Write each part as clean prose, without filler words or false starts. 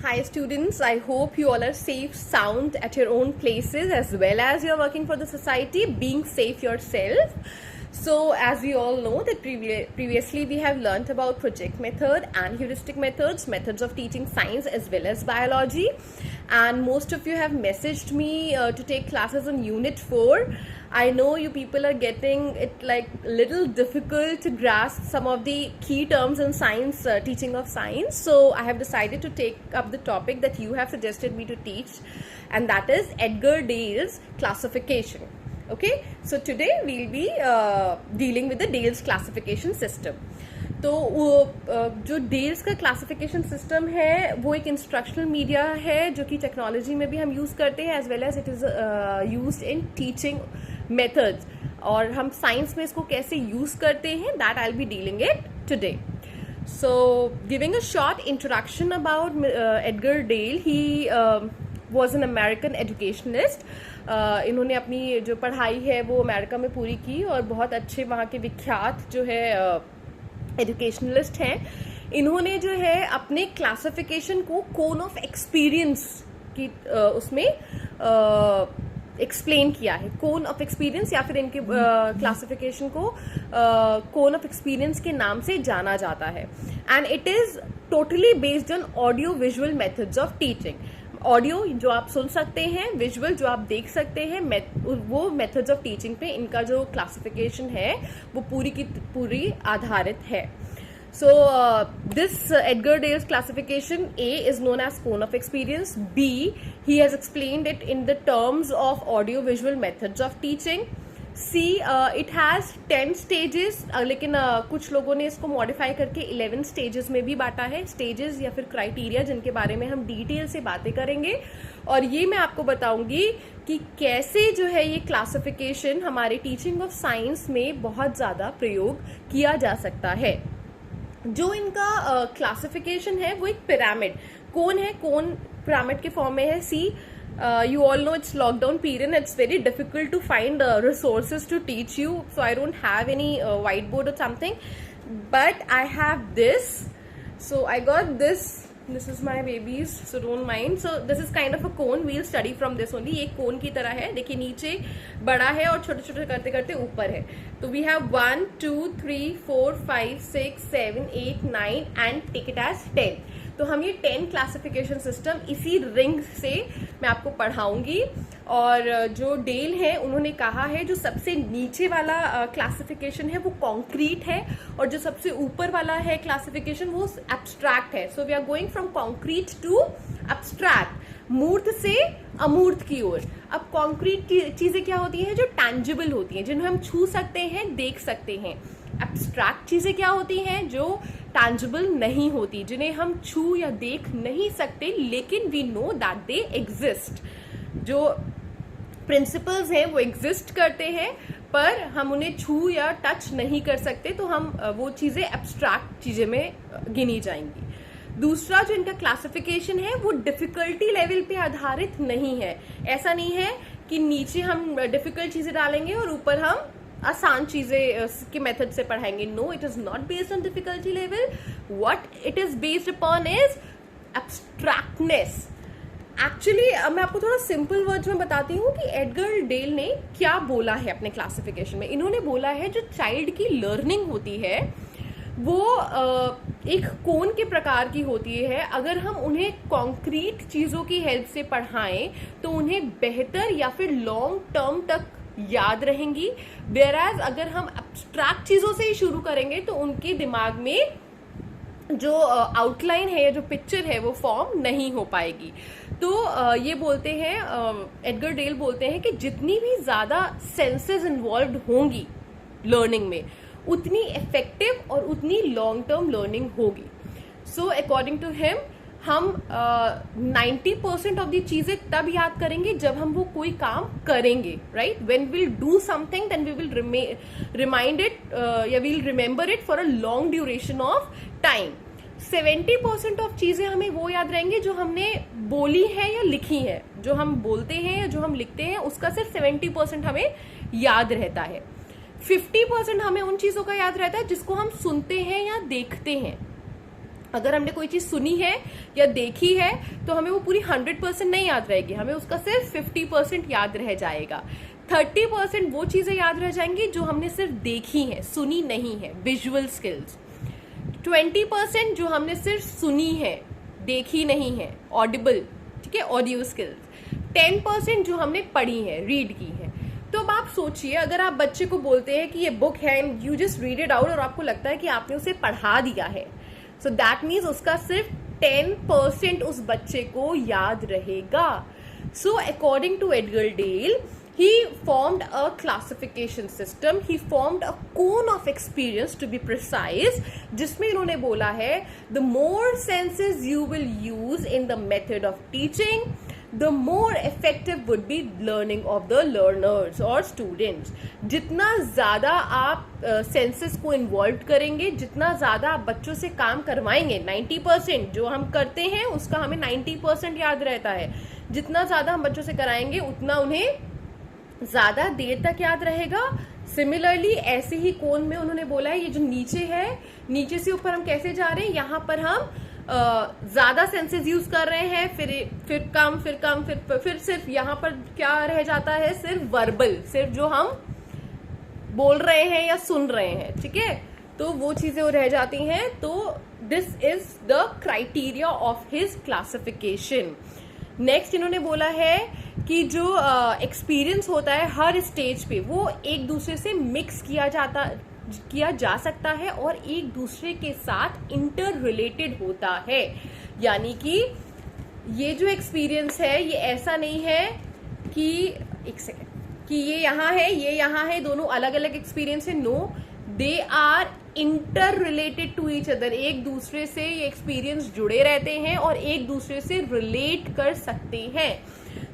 Hi students, I hope you all are safe, sound at your own places as well as you're working for the society, being safe yourself. So as we all know that previously we have learnt about project method and heuristic methods of teaching science as well as biology, and most of you have messaged me to take classes on unit 4. I know you people are getting it like little difficult to grasp some of the key terms in science, teaching of science. So I have decided to take up the topic that you have suggested me to teach, and that is Edgar Dale's classification. Okay, so today we'll be dealing with the Dale's classification system. तो जो dells का classification system है वो एक instructional media है जो कि technology में भी हम यूज़ करते हैं as well as it is used in teaching methods, और हम साइंस में इसको कैसे यूज़ करते हैं that I will be dealing it today. So giving a short introduction about Edgar Dale. He was an American educationist. इन्होंने अपनी जो पढ़ाई है वो अमेरिका में पूरी की और बहुत अच्छे वहाँ के विख्यात जो है एजुकेशनलिस्ट हैं. इन्होंने जो है अपने क्लासिफिकेशन को कोन ऑफ एक्सपीरियंस की उसमें एक्सप्लेन किया है. कोन ऑफ एक्सपीरियंस या फिर इनके क्लासिफिकेशन को कोन ऑफ एक्सपीरियंस के नाम से जाना जाता है. And it is totally based on audio visual methods of teaching. Audio जो आप सुन सकते हैं, विजुअल जो आप देख सकते हैं, वो मेथड्स ऑफ टीचिंग पे इनका जो क्लासिफिकेशन है वो पूरी की पूरी आधारित है. So this Edgar Dale's classification, A is known as cone of experience. B, he has explained it in the terms of audio-visual methods of teaching. C, it has 10 stages, लेकिन कुछ लोगों ने इसको मॉडिफाई करके 11 stages में भी बांटा है. stages या फिर क्राइटेरिया जिनके बारे में हम डिटेल से बातें करेंगे, और ये मैं आपको बताऊंगी कि कैसे जो है ये क्लासिफिकेशन हमारे टीचिंग ऑफ साइंस में बहुत ज़्यादा प्रयोग किया जा सकता है. जो इनका क्लासिफिकेशन है वो एक पिरामिड कोन है. कोन पिरामिड के फॉर्म में है. सी, you all know it's lockdown period and it's very difficult to find resources to teach you, so I don't have any whiteboard or something, but I have this. So I got this is my babies, so don't mind. So this is kind of a cone. We'll study from this only. ये कोन की तरह है. देखिए नीचे बड़ा है और छोटे छोटे करते करते ऊपर है. तो we have 1 2 3 4 5 6 7 8 9 and take it as 10. तो हम ये 10 क्लासिफिकेशन सिस्टम इसी रिंग से मैं आपको पढ़ाऊंगी. और जो डेल है उन्होंने कहा है जो सबसे नीचे वाला क्लासिफिकेशन है वो कॉन्क्रीट है, और जो सबसे ऊपर वाला है क्लासिफिकेशन वो एब्स्ट्रैक्ट है. So we are going from concrete to abstract, मूर्त से अमूर्त की ओर. अब कॉन्क्रीट की चीजें क्या होती हैं? जो टैंजिबल होती हैं, जिन्हें हम छू सकते हैं, देख सकते हैं. एब्स्ट्रैक्ट चीजें क्या होती हैं? जो टैंजिबल नहीं होती, जिन्हें हम छू या देख नहीं सकते, लेकिन we know that they exist. जो प्रिंसिपल्स हैं वो एग्जिस्ट करते हैं पर हम उन्हें छू या टच नहीं कर सकते, तो हम वो चीजें एब्स्ट्रैक्ट चीजें में गिनी जाएंगी. दूसरा जो इनका क्लासिफिकेशन है वो डिफिकल्टी लेवल पे आधारित नहीं है. ऐसा नहीं है कि नीचे हम डिफिकल्ट चीजें डालेंगे और ऊपर हम आसान चीजें के मेथड से पढ़ाएंगे. No, it is not based on difficulty level. What it is based upon is abstractness. Actually मैं आपको थोड़ा सिंपल वर्ड्स में बताती हूँ कि एडगर डेल ने क्या बोला है अपने क्लासिफिकेशन में. इन्होंने बोला है जो चाइल्ड की लर्निंग होती है वो एक कोन के प्रकार की होती है. अगर हम उन्हें कॉन्क्रीट चीजों की हेल्प से पढ़ाएं तो उन्हें बेहतर या फिर लॉन्ग टर्म तक याद रहेंगी. वेयरएज अगर हम एब्स्ट्रैक्ट चीजों से ही शुरू करेंगे तो उनके दिमाग में जो आउटलाइन है या जो पिक्चर है वो फॉर्म नहीं हो पाएगी. तो ये बोलते हैं, एडगर डेल बोलते हैं कि जितनी भी ज्यादा सेंसेस इन्वॉल्व्ड होंगी लर्निंग में उतनी इफेक्टिव और उतनी लॉन्ग टर्म लर्निंग होगी. सो अकॉर्डिंग टू हिम हम 90% ऑफ दी चीजें तब याद करेंगे जब हम वो कोई काम करेंगे. Right, when will do something then we will remind it या will remember it for a long duration of time. 70% of चीजें हमें वो याद रहेंगी जो हमने बोली है या लिखी है. जो हम बोलते हैं या जो हम लिखते हैं उसका सिर्फ 70% हमें याद रहता है. 50% हमें उन चीजों का याद रहता है जिसको हम सुनते हैं या देखते हैं. अगर हमने कोई चीज सुनी है या देखी है तो हमें वो पूरी 100% नहीं याद रहेगी, हमें उसका सिर्फ 50% याद रह जाएगा। 30% वो चीजें याद रह जाएंगी जो हमने सिर्फ देखी है, सुनी नहीं है, विजुअल स्किल्स। 20% जो हमने सिर्फ सुनी है, देखी नहीं है, ऑडिबल, ठीक है, ऑडियो स्किल्स। 10% जो हमने पढ़ी है, रीड की है। तो अब आप सोचिए, अगर आप बच्चे को बोलते हैं कि ये बुक है and you just read it out और आपको लगता है कि आपने उसे पढ़ा दिया है, सो दैट मीन्स उसका सिर्फ 10% उस बच्चे को याद रहेगा। So according to Edgar Dale, he formed a classification system, he formed a cone of experience to be precise, जिसमें इन्होंने बोला है the more senses you will use in the method of teaching, the more effective would be learning of the learners or students। जितना ज़्यादा आप senses को involve करेंगे, जितना ज़्यादा आप बच्चों से काम करवाएंगे, 90% जो हम करते हैं उसका हमें 90% याद रहता है, जितना ज़्यादा हम बच्चों से कराएंगे उतना उन्हें ज्यादा देर तक याद रहेगा। सिमिलरली ऐसे ही कोन में उन्होंने बोला है, ये जो नीचे है, नीचे से ऊपर हम कैसे जा रहे हैं, यहाँ पर हम ज्यादा सेंसेस यूज कर रहे हैं, फिर कम, फिर सिर्फ यहाँ पर क्या रह जाता है, सिर्फ वर्बल, सिर्फ जो हम बोल रहे हैं या सुन रहे हैं, ठीक है, तो वो चीजें वो रह जाती हैं। तो this is the criteria of his classification. Next इन्होंने बोला है कि जो एक्सपीरियंस होता है हर स्टेज पे, वो एक दूसरे से मिक्स किया जा सकता है और एक दूसरे के साथ इंटर रिलेटेड होता है। यानी कि ये जो एक्सपीरियंस है ये ऐसा नहीं है कि एक सेकेंड, कि ये यहाँ है, दोनों अलग अलग एक्सपीरियंस है। No, they are interrelated to each other. एक दूसरे से ये एक्सपीरियंस जुड़े रहते हैं और एक दूसरे से रिलेट कर सकते हैं।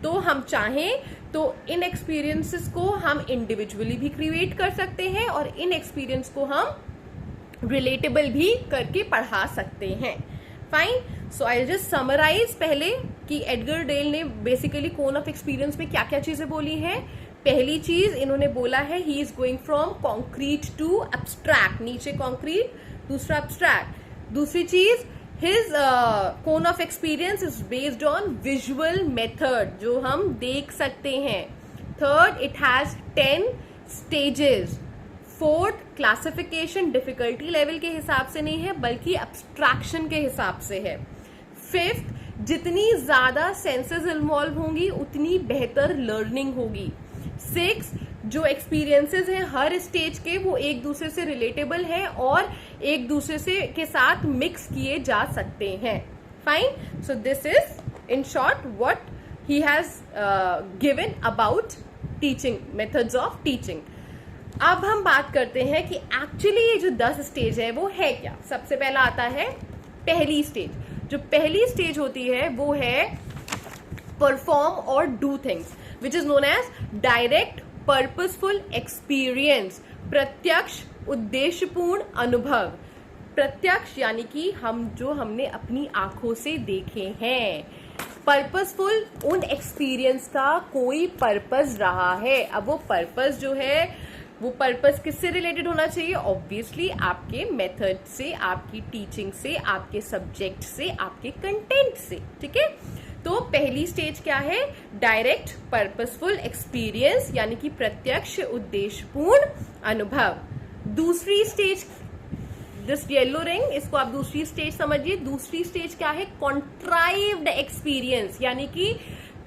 तो हम चाहें तो इन एक्सपीरियंसेस को हम इंडिविजुअली भी क्रिएट कर सकते हैं और इन एक्सपीरियंस को हम रिलेटेबल भी करके पढ़ा सकते हैं। Fine, so I just summarise पहले कि एडगर डेल ने बेसिकली कोन ऑफ एक्सपीरियंस में क्या क्या चीजें बोली हैं। पहली चीज इन्होंने बोला है, he is going from concrete to abstract, नीचे कॉन्क्रीट, दूसरा एब्स्ट्रैक्ट। दूसरी चीज, his cone of experience is based on visual method, जो हम देख सकते हैं। Third, it has 10 stages। Fourth, classification difficulty level के हिसाब से नहीं है बल्कि abstraction के हिसाब से है। Fifth, जितनी ज्यादा senses involve होंगी उतनी बेहतर learning होगी। Sixth, जो एक्सपीरियंसेस हैं हर स्टेज के वो एक दूसरे से रिलेटेबल है और एक दूसरे से के साथ मिक्स किए जा सकते हैं। Fine, so this is in short what he has given about teaching, methods of teaching. अब हम बात करते हैं कि एक्चुअली ये जो 10 स्टेज है वो है क्या। सबसे पहला आता है पहली स्टेज। जो पहली स्टेज होती है वो है परफॉर्म और do things, which is known as direct purposeful experience, प्रत्यक्ष उद्देश्यपूर्ण अनुभव। प्रत्यक्ष यानी कि हमने अपनी आंखों से देखे हैं। पर्पसफुल, उन एक्सपीरियंस का कोई पर्पस रहा है। अब वो पर्पस जो है वो पर्पस किससे रिलेटेड होना चाहिए? ऑब्वियसली आपके मेथड से, आपकी टीचिंग से, आपके सब्जेक्ट से, आपके कंटेंट से, ठीक है। तो पहली स्टेज क्या है? डायरेक्ट पर्पसफुल एक्सपीरियंस यानी कि प्रत्यक्ष उद्देश्यपूर्ण अनुभव। दूसरी स्टेज, दिस येलो रिंग, इसको आप दूसरी स्टेज समझिए। दूसरी स्टेज क्या है? कॉन्ट्राइव्ड एक्सपीरियंस यानी कि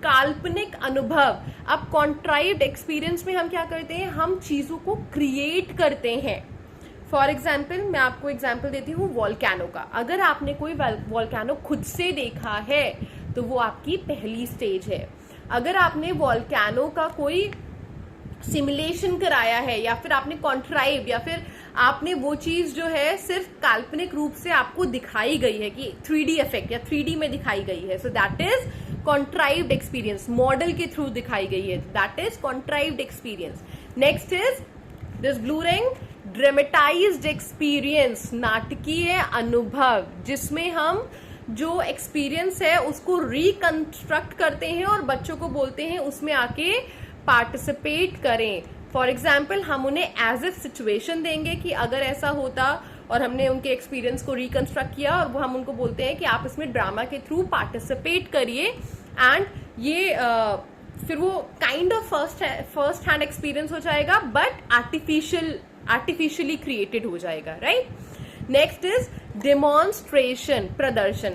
काल्पनिक अनुभव। अब कॉन्ट्राइव्ड एक्सपीरियंस में हम क्या करते हैं? हम चीजों को क्रिएट करते हैं। फॉर एग्जाम्पल, मैं आपको एग्जाम्पल देती हूँ वॉल्केनो का। अगर आपने कोई वॉल्केनो खुद से देखा है तो वो आपकी पहली स्टेज है। अगर आपने वॉल्केनो का कोई सिमुलेशन कराया है या फिर आपने कॉन्ट्राइव या फिर आपने वो चीज जो है सिर्फ काल्पनिक रूप से आपको दिखाई गई है कि 3D इफेक्ट या 3D में दिखाई गई है, so that is contrived experience. Model के थ्रू दिखाई गई है, that is contrived experience. Next is this blue ring, dramatized experience, नाटकीय अनुभव, जिसमें हम जो एक्सपीरियंस है उसको रिकंस्ट्रक्ट करते हैं और बच्चों को बोलते हैं उसमें आके पार्टिसिपेट करें। फॉर एग्जाम्पल, हम उन्हें एज ए सिचुएशन देंगे कि अगर ऐसा होता और हमने उनके एक्सपीरियंस को रिकंस्ट्रक्ट किया और वो हम उनको बोलते हैं कि आप इसमें ड्रामा के थ्रू पार्टिसिपेट करिए एंड ये फिर वो kind of first hand experience हो जाएगा बट आर्टिफिशियली क्रिएटेड हो जाएगा, राइट। नेक्स्ट इज डेमोन्स्ट्रेशन, प्रदर्शन।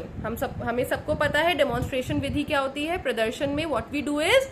हमें सबको पता है डेमोन्स्ट्रेशन विधि क्या होती है। प्रदर्शन में व्हाट वी डू इज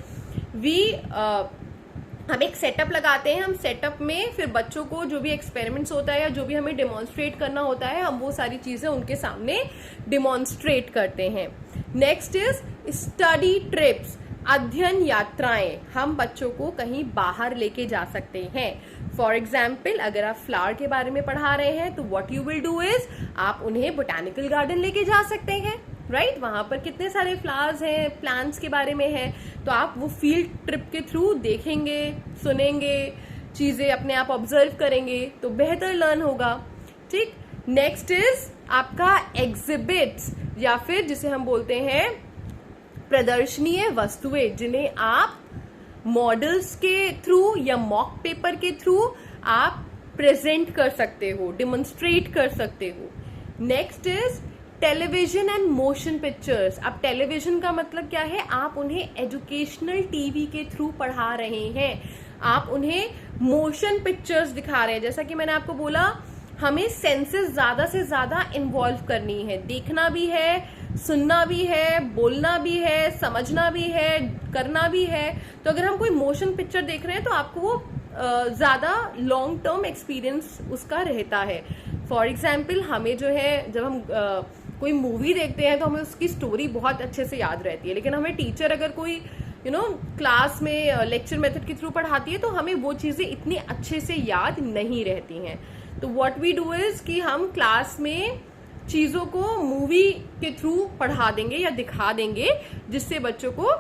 हम एक सेटअप लगाते हैं। हम सेटअप में फिर बच्चों को जो भी एक्सपेरिमेंट्स होता है या जो भी हमें डेमोन्स्ट्रेट करना होता है, हम वो सारी चीजें उनके सामने डेमोन्स्ट्रेट करते हैं। नेक्स्ट इज स्टडी ट्रिप्स, अध्ययन यात्राएं। हम बच्चों को कहीं बाहर लेके जा सकते हैं। फॉर एग्जाम्पल, अगर आप फ्लावर के बारे में पढ़ा रहे हैं तो what you will do is आप उन्हें बोटानिकल गार्डन लेके जा सकते हैं, राइट। वहां पर कितने सारे फ्लावर्स हैं, प्लांट्स के बारे में है, तो आप वो फील्ड ट्रिप के थ्रू देखेंगे, सुनेंगे, चीजें अपने आप ऑब्जर्व करेंगे तो बेहतर लर्न होगा, ठीक। नेक्स्ट इज आपका एग्जिबिट्स या फिर जिसे हम बोलते हैं प्रदर्शनीय वस्तुएं, जिन्हें आप मॉडल्स के थ्रू या मॉक पेपर के थ्रू आप प्रेजेंट कर सकते हो, डिमोन्स्ट्रेट कर सकते हो। Next is television and motion pictures. अब टेलीविजन का मतलब क्या है, आप उन्हें एजुकेशनल टीवी के थ्रू पढ़ा रहे हैं, आप उन्हें मोशन पिक्चर्स दिखा रहे हैं। जैसा कि मैंने आपको बोला, हमें सेंसेस ज्यादा से ज्यादा इन्वॉल्व करनी है, देखना भी है, सुनना भी है, बोलना भी है, समझना भी है, करना भी है। तो अगर हम कोई मोशन पिक्चर देख रहे हैं तो आपको वो ज्यादा लॉन्ग टर्म एक्सपीरियंस उसका रहता है। फॉर एग्जाम्पल, हमें जो है जब हम कोई मूवी देखते हैं तो हमें उसकी स्टोरी बहुत अच्छे से याद रहती है, लेकिन हमें टीचर अगर कोई क्लास में लेक्चर मेथड के थ्रू पढ़ाती है तो हमें वो चीजें इतनी अच्छे से याद नहीं रहती हैं। तो व्हाट वी डू इज कि हम क्लास में चीजों को मूवी के थ्रू पढ़ा देंगे या दिखा देंगे, जिससे बच्चों को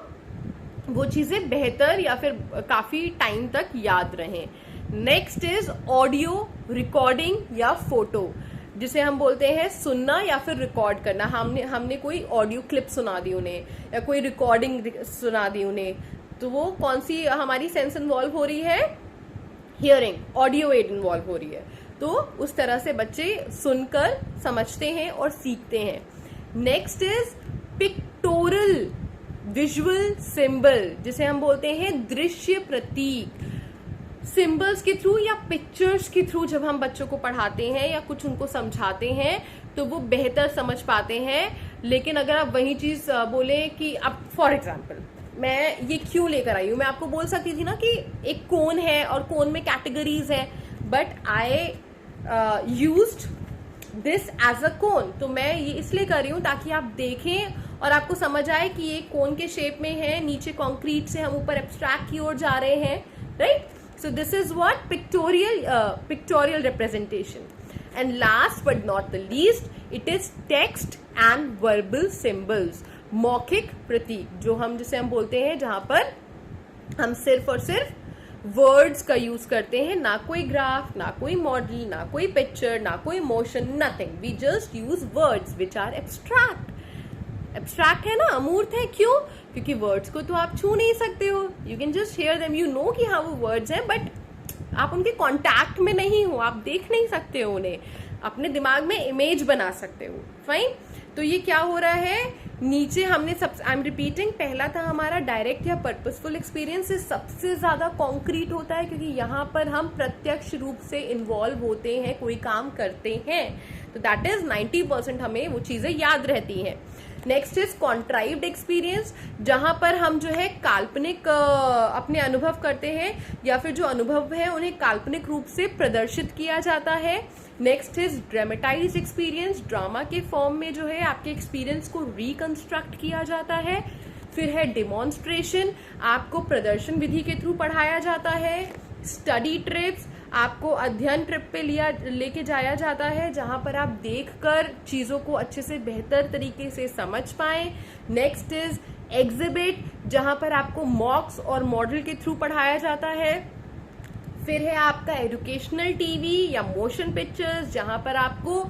वो चीजें बेहतर या फिर काफी टाइम तक याद रहें। नेक्स्ट इज ऑडियो रिकॉर्डिंग या फोटो, जिसे हम बोलते हैं सुनना या फिर रिकॉर्ड करना। हमने कोई ऑडियो क्लिप सुना दी उन्हें या कोई रिकॉर्डिंग सुना दी उन्हें, तो वो कौन सी हमारी सेंस इन्वॉल्व हो रही है, हियरिंग, ऑडियो एड इन्वॉल्व हो रही है। तो उस तरह से बच्चे सुनकर समझते हैं और सीखते हैं। Next is pectoral visual symbol, जिसे हम बोलते हैं दृश्य प्रतीक। सिंबल्स के थ्रू या पिक्चर्स के थ्रू जब हम बच्चों को पढ़ाते हैं या कुछ उनको समझाते हैं तो वो बेहतर समझ पाते हैं। लेकिन अगर आप वही चीज बोले कि अब फॉर एग्जाम्पल मैं ये क्यों लेकर आई हूं, मैं आपको बोल सकती थी ना कि एक कोन है और कोन में कैटेगरीज है, but I used this as a cone. तो मैं ये इसलिए कर रही हूं ताकि आप देखें और आपको समझ आए कि ये कोन के शेप में है, नीचे कॉन्क्रीट से हम ऊपर एब्स्ट्रैक्ट की ओर जा रहे हैं, right. So this is what pictorial representation. And last but not the least, it is text and verbal symbols. मौखिक प्रतीक, जिसे हम बोलते हैं, जहां पर हम सिर्फ और सिर्फ वर्ड्स का यूज करते हैं, ना कोई ग्राफ, ना कोई मॉडल, ना कोई पिक्चर, ना कोई motion, nothing. We just use words which are abstract. Abstract है ना, अमूर्त है, क्यों? क्योंकि वर्ड्स को तो आप छू नहीं सकते हो, you can just hear them, you know कि हाँ वो वर्ड्स हैं, बट आप उनके कांटेक्ट में नहीं हो, आप देख नहीं सकते हो उन्हें, अपने दिमाग में इमेज बना सकते हो, फाइन। तो ये क्या हो रहा है, नीचे हमने आई एम रिपीटिंग, पहला था हमारा डायरेक्ट या पर्पसफुल एक्सपीरियंस, सबसे ज्यादा कॉन्क्रीट होता है क्योंकि यहाँ पर हम प्रत्यक्ष रूप से इन्वॉल्व होते हैं, कोई काम करते हैं, तो दैट इज 90% हमें वो चीजें याद रहती हैं। नेक्स्ट इज कॉन्ट्राइव्ड एक्सपीरियंस, जहां पर हम जो है काल्पनिक अपने अनुभव करते हैं या फिर जो अनुभव है उन्हें काल्पनिक रूप से प्रदर्शित किया जाता है। Next is dramatised experience, drama के फॉर्म में जो है आपके एक्सपीरियंस को रिकंस्ट्रक्ट किया जाता है। फिर है डिमॉन्स्ट्रेशन, आपको प्रदर्शन विधि के थ्रू पढ़ाया जाता है। स्टडी ट्रिप्स, आपको अध्ययन ट्रिप पे लेके जाया जाता है, जहां पर आप देखकर चीजों को अच्छे से बेहतर तरीके से समझ पाएं। नेक्स्ट इज एग्जिबिट, जहां पर आपको मॉक्स और मॉडल के थ्रू पढ़ाया जाता है। फिर है आपका एजुकेशनल टीवी या मोशन पिक्चर्स, जहां पर आपको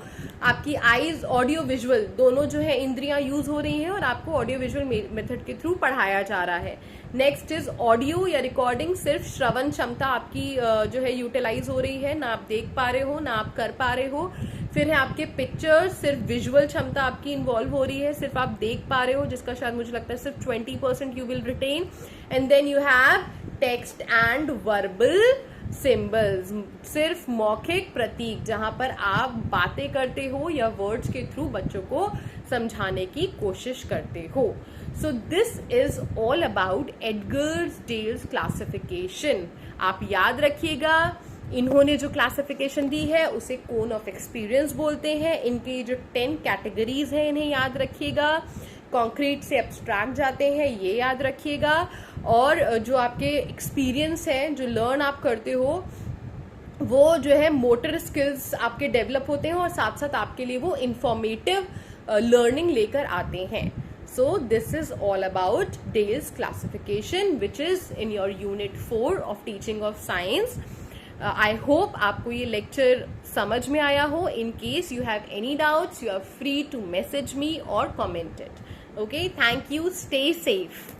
आपकी आईज ऑडियो विजुअल दोनों जो है इंद्रियां यूज हो रही हैं और आपको ऑडियो विजुअल मेथड के थ्रू पढ़ाया जा रहा है। नेक्स्ट इज ऑडियो या रिकॉर्डिंग, सिर्फ श्रवण क्षमता आपकी जो है यूटिलाइज हो रही है, ना आप देख पा रहे हो ना आप कर पा रहे हो। फिर है आपके पिक्चर्स, सिर्फ विजुअल क्षमता आपकी इन्वॉल्व हो रही है, सिर्फ आप देख पा रहे हो, जिसका शायद मुझे लगता है सिर्फ 20% you will retain. And then you have text and verbal symbols, सिर्फ मौखिक प्रतीक, जहां पर आप बातें करते हो या वर्ड्स के थ्रू बच्चों को समझाने की कोशिश करते हो. So this is all about Edgar's Dale's classification. आप याद रखिएगा, इन्होंने जो क्लासिफिकेशन दी है उसे कोन ऑफ एक्सपीरियंस बोलते हैं. इनके जो 10 कैटेगरीज हैं इन्हें याद रखिएगा. कॉन्क्रीट से एब्स्ट्रैक्ट जाते हैं, ये याद रखिएगा. और जो आपके एक्सपीरियंस है, जो लर्न आप करते हो, वो जो है मोटर स्किल्स आपके डेवलप होते हैं और साथ साथ आपके लिए वो इंफॉर्मेटिव लर्निंग लेकर आते हैं. So this is all about Dale's classification which is in your unit 4 of teaching of science. I hope आपको ये लेक्चर समझ में आया हो. In case you have any doubts, you are free to message me और comment it. Okay, thank you, stay safe.